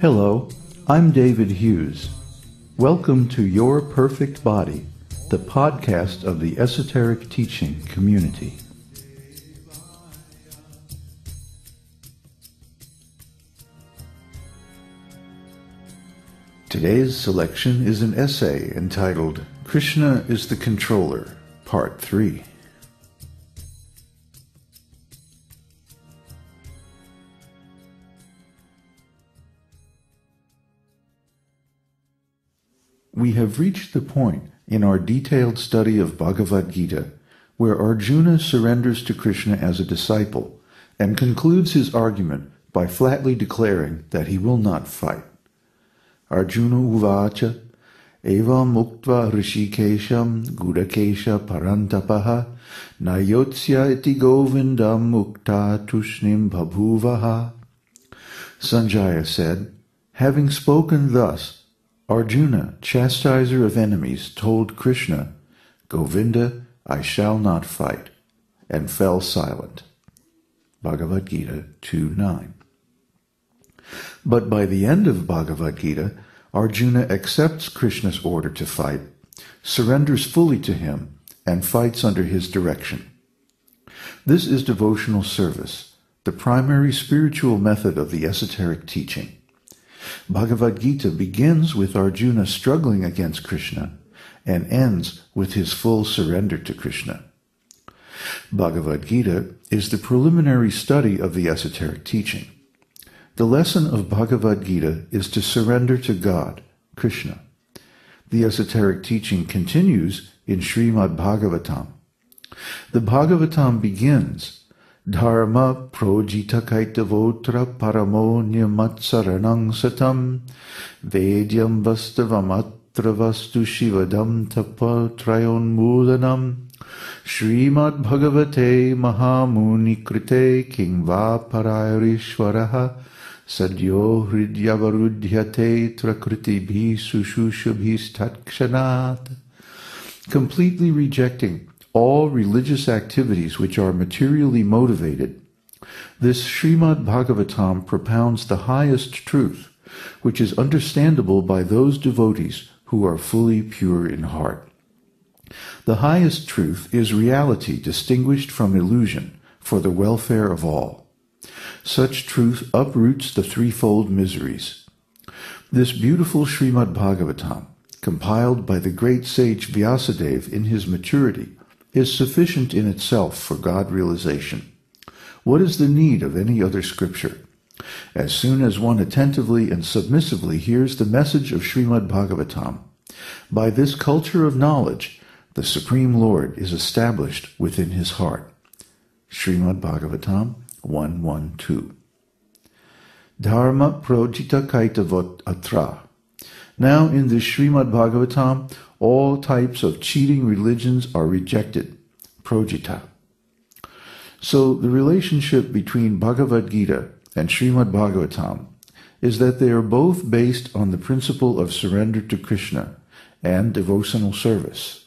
Hello, I'm David Hughes. Welcome to Your Perfect Body, the podcast of the Esoteric Teaching Community. Today's selection is an essay entitled Kṛṣṇa is the Controller, Part 3. We have reached the point in our detailed study of Bhagavad-gītā where Arjuna surrenders to Kṛṣṇa as a disciple and concludes his argument by flatly declaring that he will not fight. Arjuna uvaca, evam uktva hrsikesam gudakesah parantapah na yotsya iti govindam tusnim babhuva. Sanjaya said, having spoken thus, Arjuna, chastiser of enemies, told Kṛṣṇa, Govinda, I shall not fight, and fell silent. Bhagavad-gītā 2:9. But by the end of Bhagavad-gītā, Arjuna accepts Kṛṣṇa's order to fight, surrenders fully to him, and fights under his direction. This is devotional service, the primary spiritual method of the esoteric teaching. Bhagavad-gītā begins with Arjuna struggling against Kṛṣṇa and ends with his full surrender to Kṛṣṇa. Bhagavad-gītā is the preliminary study of the esoteric teaching. The lesson of Bhagavad-gītā is to surrender to God, Kṛṣṇa. The esoteric teaching continues in Śrīmad-Bhāgavatam. The Bhagavatam begins, Dharma projita kaitavotra paramo nyamatsaranang satam vedyam vastavamatra vastu shivadam tapatrayon mudanam Śrīmad-Bhāgavate mahamuni krite kingva parayarishvaraha sadyo hridyavarudhyate trakriti sushushabhis tatkṣanāt. Completely rejecting all religious activities which are materially motivated, this Śrīmad-Bhāgavatam propounds the highest truth, which is understandable by those devotees who are fully pure in heart. The highest truth is reality distinguished from illusion for the welfare of all. Such truth uproots the threefold miseries. This beautiful Śrīmad-Bhāgavatam, compiled by the great sage Vyasadeva in his maturity, is sufficient in itself for God realization. What is the need of any other scripture? As soon as one attentively and submissively hears the message of Śrīmad-Bhāgavatam, by this culture of knowledge, the Supreme Lord is established within his heart. Śrīmad-Bhāgavatam 1:1-2. Dharma projita kaitavot atra. Now in this Śrīmad-Bhāgavatam, all types of cheating religions are rejected. Projita. So the relationship between Bhagavad-gītā and Śrīmad-Bhāgavatam is that they are both based on the principle of surrender to Kṛṣṇa and devotional service.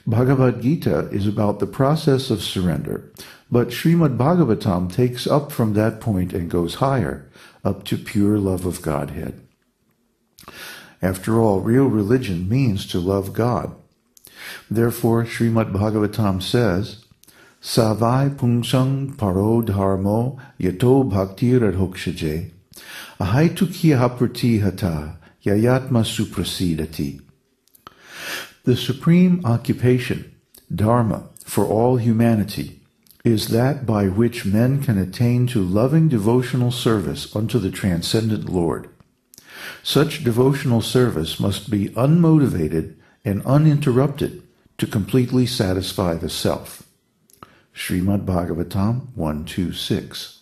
Bhagavad-gītā is about the process of surrender, but Śrīmad-Bhāgavatam takes up from that point and goes higher, up to pure love of Godhead. After all, real religion means to love God. Therefore, Śrīmad-Bhāgavatam says, Savai pungsang paro dharmo yato bhaktir adhokshaje ahaitukya pratihata yayatma suprasidati. The supreme occupation, dharma, for all humanity, is that by which men can attain to loving devotional service unto the transcendent Lord. Such devotional service must be unmotivated and uninterrupted to completely satisfy the self. Śrīmad-Bhāgavatam 1:2-6.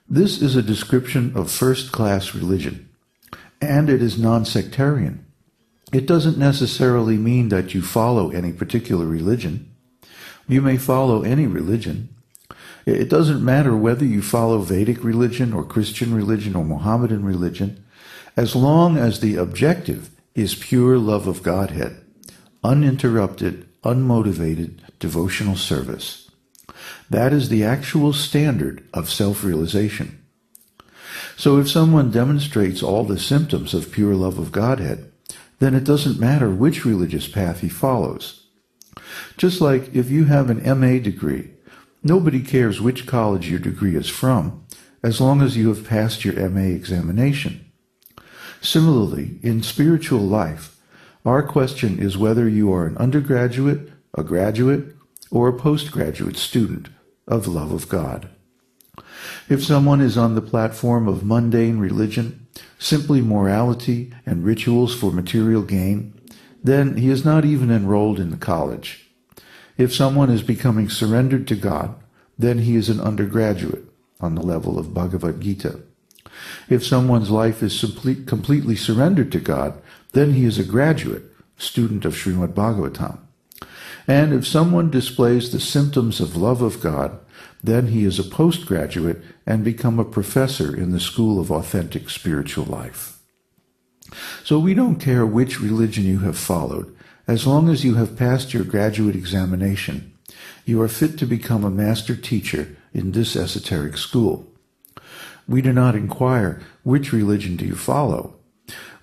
This is a description of first-class religion, and it is non-sectarian. It doesn't necessarily mean that you follow any particular religion. You may follow any religion. It doesn't matter whether you follow Vedic religion or Christian religion or Mohammedan religion, as long as the objective is pure love of Godhead, uninterrupted, unmotivated devotional service. That is the actual standard of self-realization. So if someone demonstrates all the symptoms of pure love of Godhead, then it doesn't matter which religious path he follows. Just like if you have an MA degree, nobody cares which college your degree is from, as long as you have passed your MA examination. Similarly, in spiritual life, our question is whether you are an undergraduate, a graduate, or a postgraduate student of love of God. If someone is on the platform of mundane religion, simply morality and rituals for material gain, then he is not even enrolled in the college. If someone is becoming surrendered to God, then he is an undergraduate on the level of Bhagavad-gītā. If someone's life is completely surrendered to God, then he is a graduate, student of Śrīmad-Bhāgavatam. And if someone displays the symptoms of love of God, then he is a postgraduate and become a professor in the school of authentic spiritual life. So we don't care which religion you have followed, as long as you have passed your graduate examination. You are fit to become a master teacher in this esoteric school. We do not inquire which religion do you follow.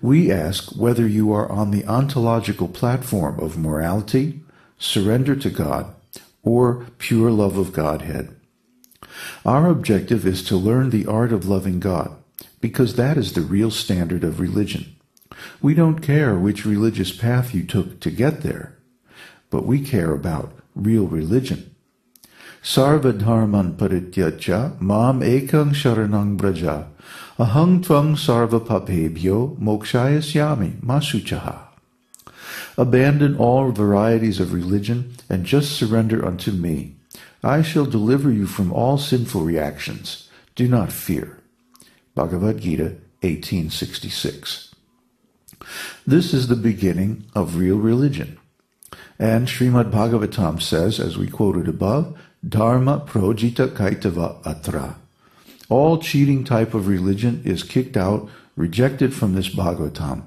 We ask whether you are on the ontological platform of morality, surrender to God, or pure love of Godhead. Our objective is to learn the art of loving God, because that is the real standard of religion. We don't care which religious path you took to get there, but we care about real religion. Sarva dharman parityajya mam ekang sharanang braja ahang tvang sarva papebhyo mokshayasyami masuchaha. Abandon all varieties of religion and just surrender unto me. I shall deliver you from all sinful reactions. Do not fear. Bhagavad-gītā 1866. This is the beginning of real religion. And Śrīmad-Bhāgavatam says, as we quoted above, Dharma projita kaitava atra. All cheating type of religion is kicked out, rejected from this Bhagavatam.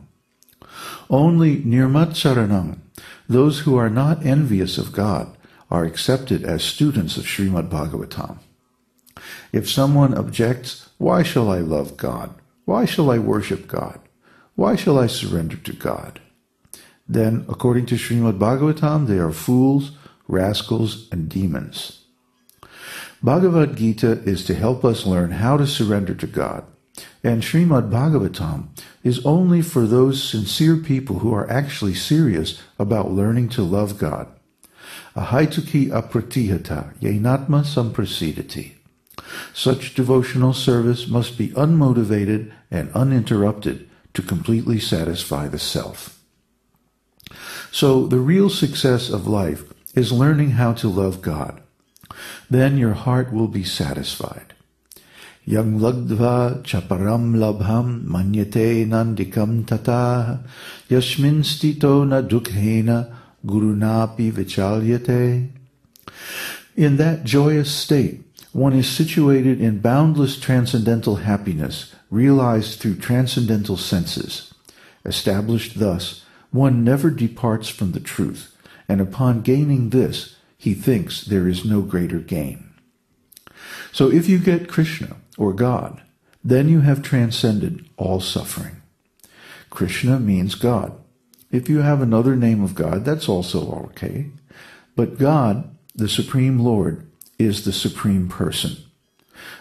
Only nirmatsaranam, those who are not envious of God, are accepted as students of Śrīmad-Bhāgavatam. If someone objects, why shall I love God? Why shall I worship God? Why shall I surrender to God? Then, according to Śrīmad-Bhāgavatam, they are fools, rascals, and demons. Bhagavad-gītā is to help us learn how to surrender to God, and Śrīmad-Bhāgavatam is only for those sincere people who are actually serious about learning to love God. Ahaituki apratihata yenatma samprasidati. Such devotional service must be unmotivated and uninterrupted to completely satisfy the self. So the real success of life is learning how to love God. Then your heart will be satisfied. Yang lagdva chaparam labham manyate nandikam tata yasmin stito na dukhena gurunapi vichalyate. In that joyous state, one is situated in boundless transcendental happiness, realized through transcendental senses. Established thus, one never departs from the truth, and upon gaining this, he thinks there is no greater gain. So if you get Kṛṣṇa, or God, then you have transcended all suffering. Kṛṣṇa means God. If you have another name of God, that's also okay. But God, the Supreme Lord, is the Supreme Person.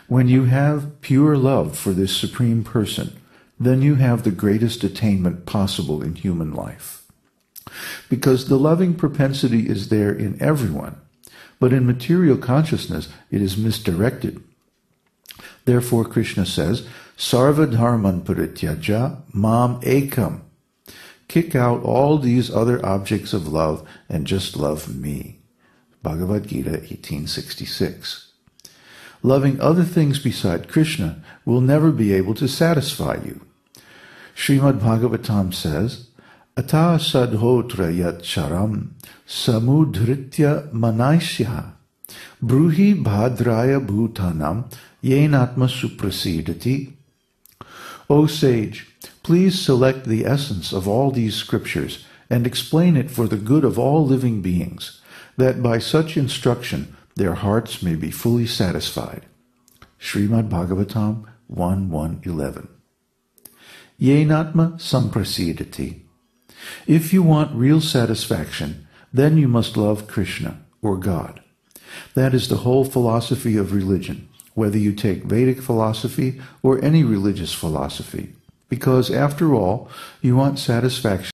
When you have pure love for this Supreme Person, then you have the greatest attainment possible in human life. Because the loving propensity is there in everyone, but in material consciousness it is misdirected. Therefore Kṛṣṇa says, Sarva dharman parityajya mam ekam. Kick out all these other objects of love and just love me. Bhagavad-gītā 1866. Loving other things beside Kṛṣṇa will never be able to satisfy you. Śrīmad-Bhāgavatam says, Ata sadhotra yat charam samudhritya manaisya bruhi bhadraya bhutanam yenatma suprasidati. O sage, please select the essence of all these scriptures and explain it for the good of all living beings, that by such instruction their hearts may be fully satisfied. Śrīmad-Bhāgavatam 1:1-11. Yenatma samprasidati. If you want real satisfaction, then you must love Kṛṣṇa, or God. That is the whole philosophy of religion, whether you take Vedic philosophy or any religious philosophy, because, after all, you want satisfaction